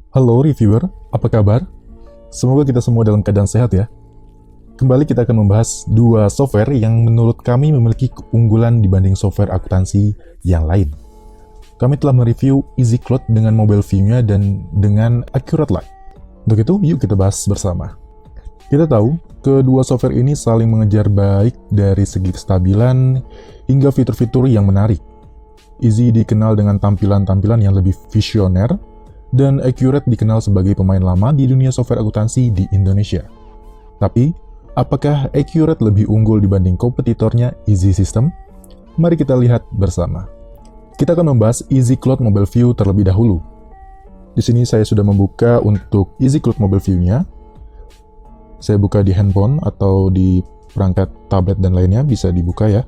Halo reviewer, apa kabar? Semoga kita semua dalam keadaan sehat ya. Kembali kita akan membahas dua software yang menurut kami memiliki keunggulan dibanding software akuntansi yang lain. Kami telah mereview EasyCloud dengan mobile view-nya dan dengan Accurate Light. Untuk itu, yuk kita bahas bersama. Kita tahu, kedua software ini saling mengejar baik dari segi kestabilan hingga fitur-fitur yang menarik. Easy dikenal dengan tampilan-tampilan yang lebih visioner, dan Accurate dikenal sebagai pemain lama di dunia software akuntansi di Indonesia. Tapi, apakah Accurate lebih unggul dibanding kompetitornya Easy System? Mari kita lihat bersama. Kita akan membahas EasyCloud Mobile View terlebih dahulu. Di sini saya sudah membuka untuk EasyCloud Mobile View-nya. Saya buka di handphone atau di perangkat tablet dan lainnya, bisa dibuka ya.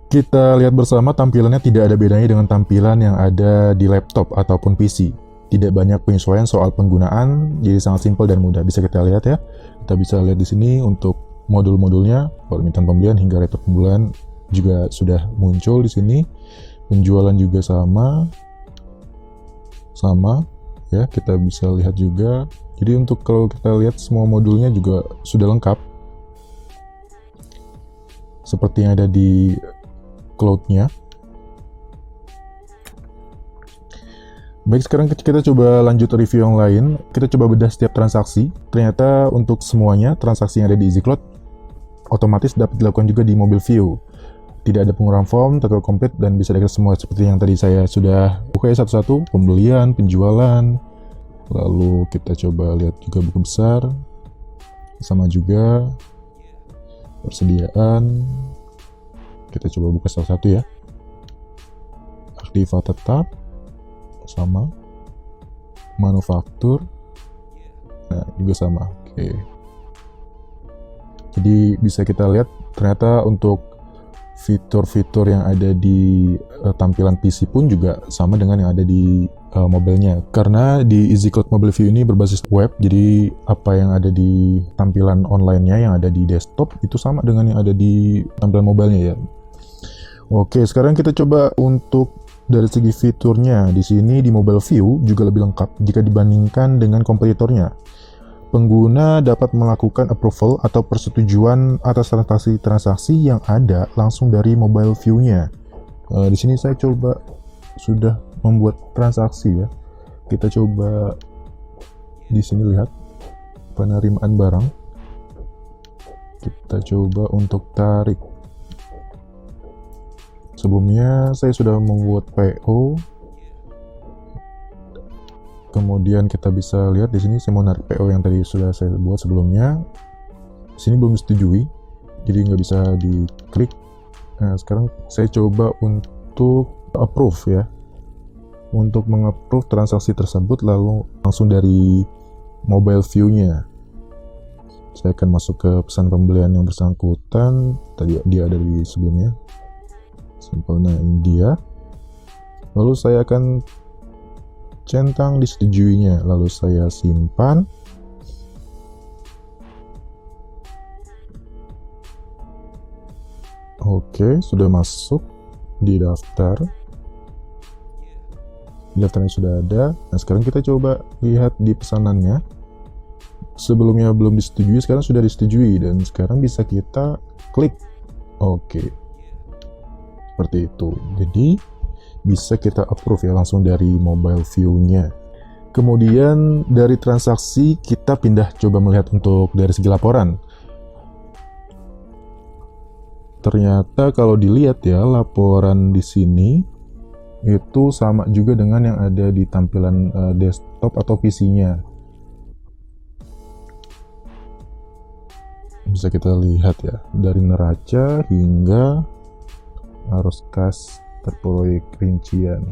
Kita lihat bersama, tampilannya tidak ada bedanya dengan tampilan yang ada di laptop ataupun PC. Tidak banyak penyesuaian soal penggunaan, jadi sangat simpel dan mudah. Bisa kita lihat ya. Kita bisa lihat di sini untuk modul-modulnya, permintaan pembelian hingga retro pembelian juga sudah muncul di sini. Penjualan juga sama ya. Kita bisa lihat juga. Jadi untuk kalau kita lihat semua modulnya juga sudah lengkap, seperti yang ada di cloud-nya. Baik, sekarang kita coba lanjut review yang lain. Kita coba bedah setiap transaksi. Ternyata untuk semuanya, transaksi yang ada di EasyCloud otomatis dapat dilakukan juga di mobile view. Tidak ada pengurangan form, total complete, dan bisa diakses semua seperti yang tadi saya sudah buka ya satu-satu. Pembelian, penjualan, lalu kita coba lihat juga buku besar. Sama juga persediaan. Kita coba buka satu-satu ya. Aktiva tetap. Sama manufaktur, nah juga sama. Oke. Jadi bisa kita lihat ternyata untuk fitur-fitur yang ada di tampilan PC pun juga sama dengan yang ada di mobilenya. Karena di EasyCloud Mobile View ini berbasis web, jadi apa yang ada di tampilan online-nya yang ada di desktop itu sama dengan yang ada di tampilan mobilenya ya. Oke, sekarang kita coba untuk dari segi fiturnya. Di sini di mobile view juga lebih lengkap jika dibandingkan dengan kompetitornya. Pengguna dapat melakukan approval atau persetujuan atas transaksi yang ada langsung dari mobile view-nya. Di sini saya coba sudah membuat transaksi ya. Kita coba di sini lihat penerimaan barang. Kita coba untuk tarik. Sebelumnya saya sudah membuat PO. Kemudian kita bisa lihat di sini saya mau narik PO yang tadi sudah saya buat sebelumnya. Di sini belum disetujui, jadi nggak bisa diklik. Nah, sekarang saya coba untuk approve ya. Untuk mengapprove transaksi tersebut lalu langsung dari mobile view-nya. Saya akan masuk ke pesan pembelian yang bersangkutan. Tadi dia ada di sebelumnya. Simpelnya ini dia. Lalu saya akan centang disetujuinya, lalu saya simpan. Oke, sudah masuk di daftar. Daftarnya sudah ada. Nah, sekarang kita coba lihat di pesanannya. Sebelumnya belum disetujui, sekarang sudah disetujui dan sekarang bisa kita klik. Oke. Seperti itu. Jadi bisa kita approve ya langsung dari mobile view-nya. Kemudian dari transaksi kita pindah coba melihat untuk dari segi laporan. Ternyata kalau dilihat ya laporan di sini itu sama juga dengan yang ada di tampilan desktop atau PC-nya. Bisa kita lihat ya dari neraca hingga arus kas terproyek rincian.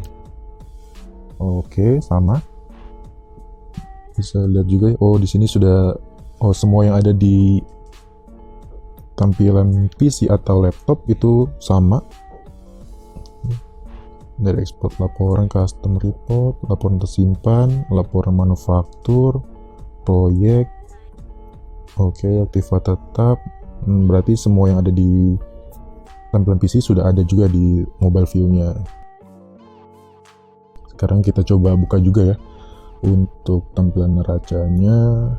Oke, sama. Bisa lihat juga. Oh, di sini sudah semua yang ada di tampilan PC atau laptop itu sama. Dari ekspor laporan, custom report, laporan tersimpan, laporan manufaktur, proyek. Oke, aktiva tetap. Berarti semua yang ada di tampilan PC sudah ada juga di mobile view-nya. Sekarang kita coba buka juga ya Untuk tampilan neracanya,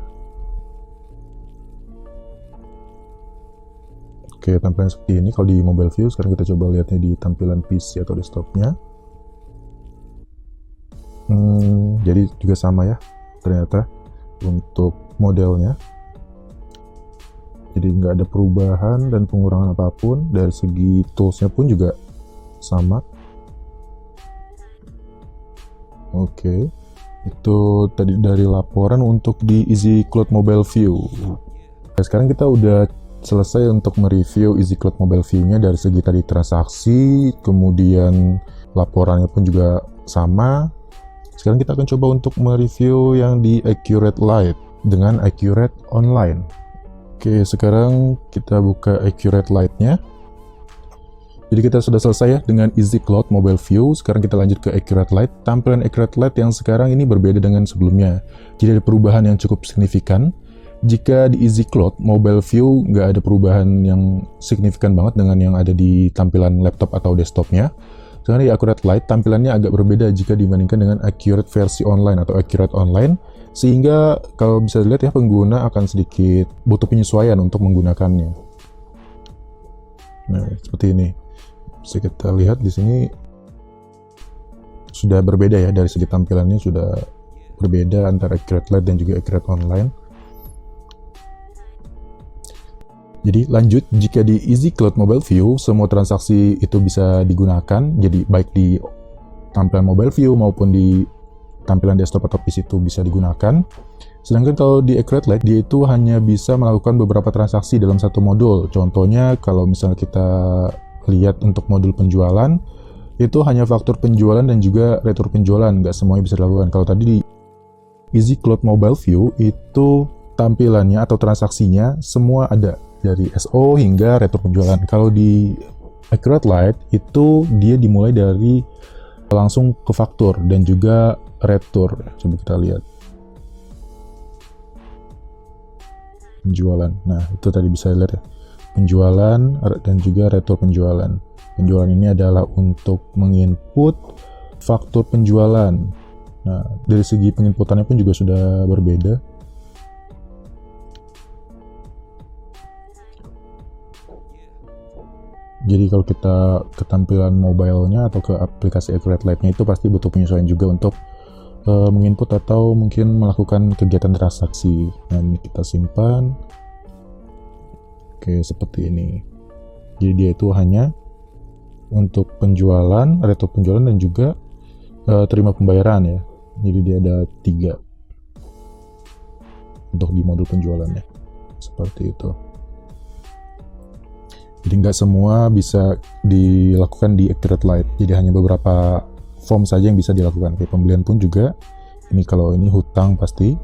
oke, tampilan seperti ini kalau di mobile view. Sekarang kita coba lihatnya di tampilan PC atau desktopnya. Jadi juga sama ya ternyata untuk modelnya. Jadi nggak ada perubahan dan pengurangan apapun. Dari segi toolsnya pun juga sama. Oke, itu tadi dari laporan untuk di EasyCloud Mobile View. Nah, sekarang kita udah selesai untuk mereview EasyCloud Mobile View-nya dari segi tadi transaksi, kemudian laporannya pun juga sama. Sekarang kita akan coba untuk mereview yang di Accurate Lite dengan Accurate Online. Oke, sekarang kita buka Accurate Lite-nya. Jadi kita sudah selesai ya dengan EasyCloud Mobile View. Sekarang kita lanjut ke Accurate Lite. Tampilan Accurate Lite yang sekarang ini berbeda dengan sebelumnya. Jadi ada perubahan yang cukup signifikan. Jika di EasyCloud Mobile View nggak ada perubahan yang signifikan banget dengan yang ada di tampilan laptop atau desktopnya. Sekarang di Accurate Lite tampilannya agak berbeda jika dibandingkan dengan Accurate versi online atau Accurate Online. Sehingga kalau bisa dilihat ya, pengguna akan sedikit butuh penyesuaian untuk menggunakannya. Nah, seperti ini. Bisa kita lihat di sini sudah berbeda ya, dari segi tampilannya sudah berbeda antara Accurate Lite dan juga Accurate Online. Jadi lanjut, jika di EasyCloud Mobile View semua transaksi itu bisa digunakan, jadi baik di tampilan Mobile View maupun di tampilan desktop atau PC itu bisa digunakan. Sedangkan kalau di Accurate Lite, dia itu hanya bisa melakukan beberapa transaksi dalam satu modul. Contohnya kalau misalnya kita lihat untuk modul penjualan, itu hanya faktur penjualan dan juga retur penjualan, nggak semuanya bisa dilakukan. Kalau tadi di EasyCloud Mobile View itu tampilannya atau transaksinya semua ada, dari SO hingga retur penjualan. Kalau di Accurate Lite itu dia dimulai dari langsung ke faktur dan juga retur. Coba kita lihat penjualan. Nah, itu tadi bisa lihat ya, penjualan dan juga retur penjualan. Penjualan ini adalah untuk menginput faktur penjualan. Nah, dari segi penginputannya pun juga sudah berbeda. Jadi kalau kita ke tampilan mobile-nya atau ke aplikasi Accurate Lite-nya itu pasti butuh penyesuaian juga untuk menginput atau mungkin melakukan kegiatan transaksi. Nah, ini kita simpan. Oke, seperti ini. Jadi dia itu hanya untuk penjualan, retur penjualan, dan juga terima pembayaran ya. Jadi dia ada 3 untuk di modul penjualannya. Seperti itu. Jadi nggak semua bisa dilakukan di Accurate Lite. Jadi hanya beberapa form saja yang bisa dilakukan. Kayak pembelian pun juga. Ini kalau ini hutang pasti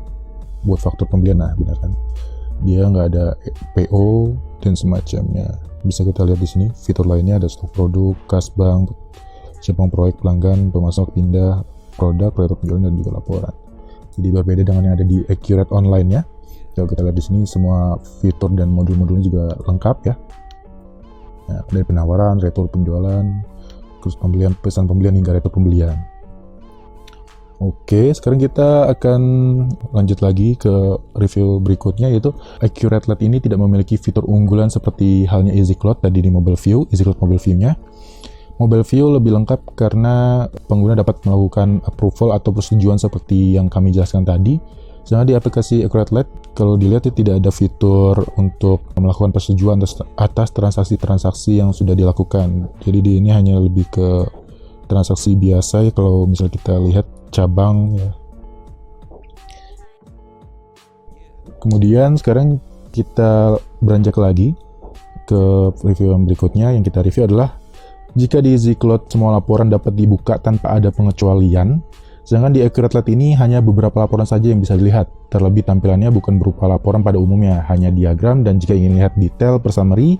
buat faktur pembelian, nah benar kan? Dia nggak ada PO dan semacamnya. Bisa kita lihat di sini fitur lainnya, ada stok produk, kas bank, cabang proyek pelanggan, pemasok pindah produk, retur penjualan, dan juga laporan. Jadi berbeda dengan yang ada di Accurate Online ya. Kalau kita lihat di sini semua fitur dan modul-modulnya juga lengkap ya. Nah, dari penawaran, retur penjualan, terus pembelian, pesan pembelian hingga retur pembelian. Oke, sekarang kita akan lanjut lagi ke review berikutnya, yaitu Accurate Lite ini tidak memiliki fitur unggulan seperti halnya EasyCloud tadi di Mobile View, EasyCloud Mobile View-nya. Mobile View lebih lengkap karena pengguna dapat melakukan approval atau persetujuan seperti yang kami jelaskan tadi. Sedangkan di aplikasi Accurate Lite, kalau dilihat tidak ada fitur untuk melakukan persetujuan atas transaksi-transaksi yang sudah dilakukan. Jadi ini hanya lebih ke transaksi biasa ya, kalau misalnya kita lihat cabang ya. Kemudian sekarang kita beranjak lagi ke review yang berikutnya. Yang kita review adalah jika di EasyCloud semua laporan dapat dibuka tanpa ada pengecualian, sedangkan di Accurate Lite ini hanya beberapa laporan saja yang bisa dilihat. Terlebih tampilannya bukan berupa laporan pada umumnya, hanya diagram, dan jika ingin lihat detail per summary,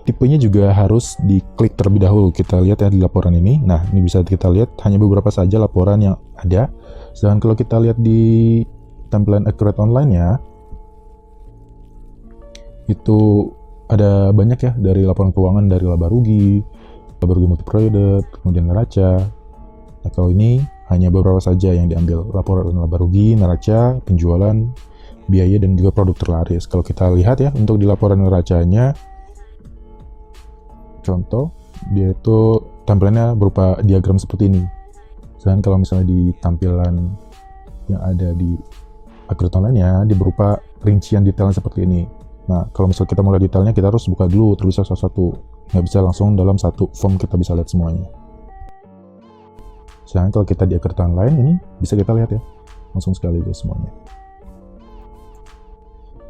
tipenya juga harus diklik terlebih dahulu. Kita lihat ya di laporan ini. Nah, ini bisa kita lihat hanya beberapa saja laporan yang ada. Sedangkan kalau kita lihat di tampilan Accurate Online-nya, itu ada banyak ya, dari laporan keuangan, dari laba rugi multi product, kemudian neraca. Nah, kalau ini hanya beberapa saja yang diambil. Laporan laba rugi, neraca, penjualan, biaya, dan juga produk terlaris. Kalau kita lihat ya, untuk di laporan neracanya, contoh, dia itu tampilannya berupa diagram seperti ini. Sedangkan kalau misalnya di tampilan yang ada di account online-nya, dia berupa rincian detailnya seperti ini. Nah, kalau misalnya kita mau lihat detailnya, kita harus buka dulu terlebih satu-satu. Nggak bisa langsung dalam satu form kita bisa lihat semuanya. Sedangkan kalau kita di account online ini, bisa kita lihat ya, langsung sekaligus semuanya.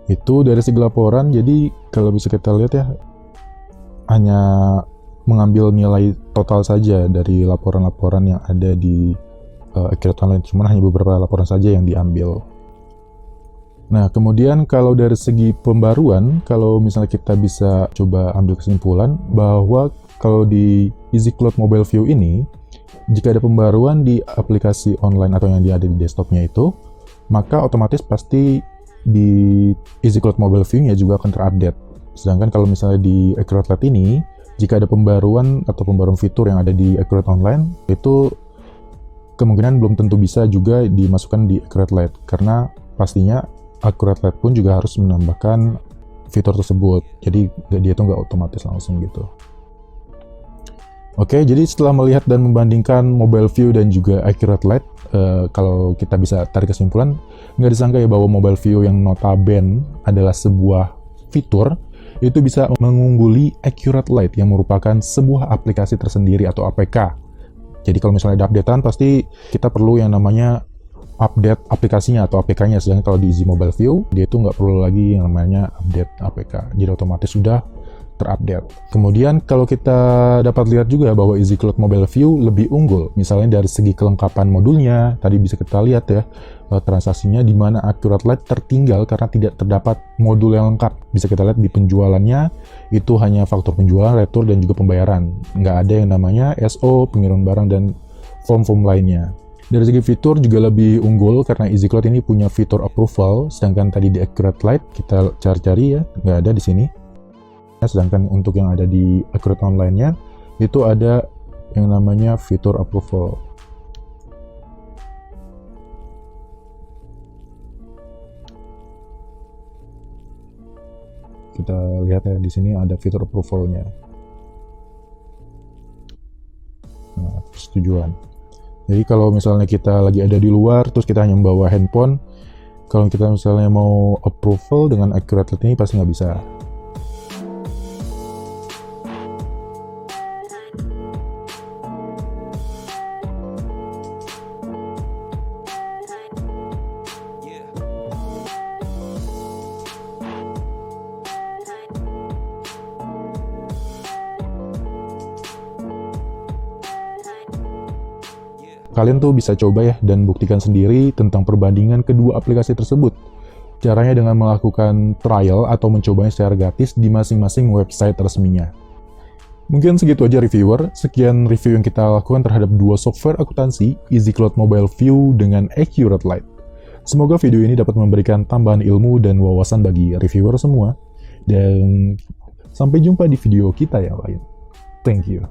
Itu dari segi laporan, jadi kalau bisa kita lihat ya, hanya mengambil nilai total saja dari laporan-laporan yang ada di account online, cuman hanya beberapa laporan saja yang diambil. Nah, kemudian kalau dari segi pembaruan, kalau misalnya kita bisa coba ambil kesimpulan bahwa kalau di EasyCloud Mobile View ini, jika ada pembaruan di aplikasi online atau yang ada di desktopnya itu, maka otomatis pasti di EasyCloud Mobile View-nya juga akan terupdate. Sedangkan kalau misalnya di Accurate Lite ini, jika ada pembaruan atau pembaruan fitur yang ada di Accurate Online, itu kemungkinan belum tentu bisa juga dimasukkan di Accurate Lite, karena pastinya Accurate Lite pun juga harus menambahkan fitur tersebut. Jadi dia itu nggak otomatis langsung gitu. Oke, jadi setelah melihat dan membandingkan Mobile View dan juga Accurate Lite, kalau kita bisa tarik kesimpulan, nggak disangka ya bahwa Mobile View yang notabene adalah sebuah fitur, itu bisa mengungguli Accurate Lite yang merupakan sebuah aplikasi tersendiri atau APK. Jadi kalau misalnya ada updatean, pasti kita perlu yang namanya update aplikasinya atau APK-nya. Sedangkan kalau di Easy Mobile View, dia itu nggak perlu lagi yang namanya update APK. Jadi otomatis sudah terupdate. Kemudian kalau kita dapat lihat juga bahwa EasyCloud Mobile View lebih unggul. Misalnya dari segi kelengkapan modulnya, tadi bisa kita lihat ya, transaksinya di mana Accurate Lite tertinggal karena tidak terdapat modul yang lengkap. Bisa kita lihat di penjualannya, itu hanya faktur penjualan, retur, dan juga pembayaran. Nggak ada yang namanya SO, pengiriman barang, dan form-form lainnya. Dari segi fitur juga lebih unggul karena EasyCloud ini punya fitur approval, sedangkan tadi di Accurate Lite kita cari-cari ya, nggak ada di sini. Sedangkan untuk yang ada di Accurate Online-nya, itu ada yang namanya fitur approval. Kita lihat ya, di sini ada fitur approval-nya. Nah, persetujuan. Jadi kalau misalnya kita lagi ada di luar, terus kita hanya membawa handphone, kalau kita misalnya mau approval dengan Accurate Lite ini pasti nggak bisa. Kalian tuh bisa coba ya dan buktikan sendiri tentang perbandingan kedua aplikasi tersebut. Caranya dengan melakukan trial atau mencobanya secara gratis di masing-masing website resminya. Mungkin segitu aja reviewer, sekian review yang kita lakukan terhadap dua software akuntansi, EasyCloud Mobile View dengan Accurate Lite. Semoga video ini dapat memberikan tambahan ilmu dan wawasan bagi reviewer semua. Dan sampai jumpa di video kita yang lain. Thank you.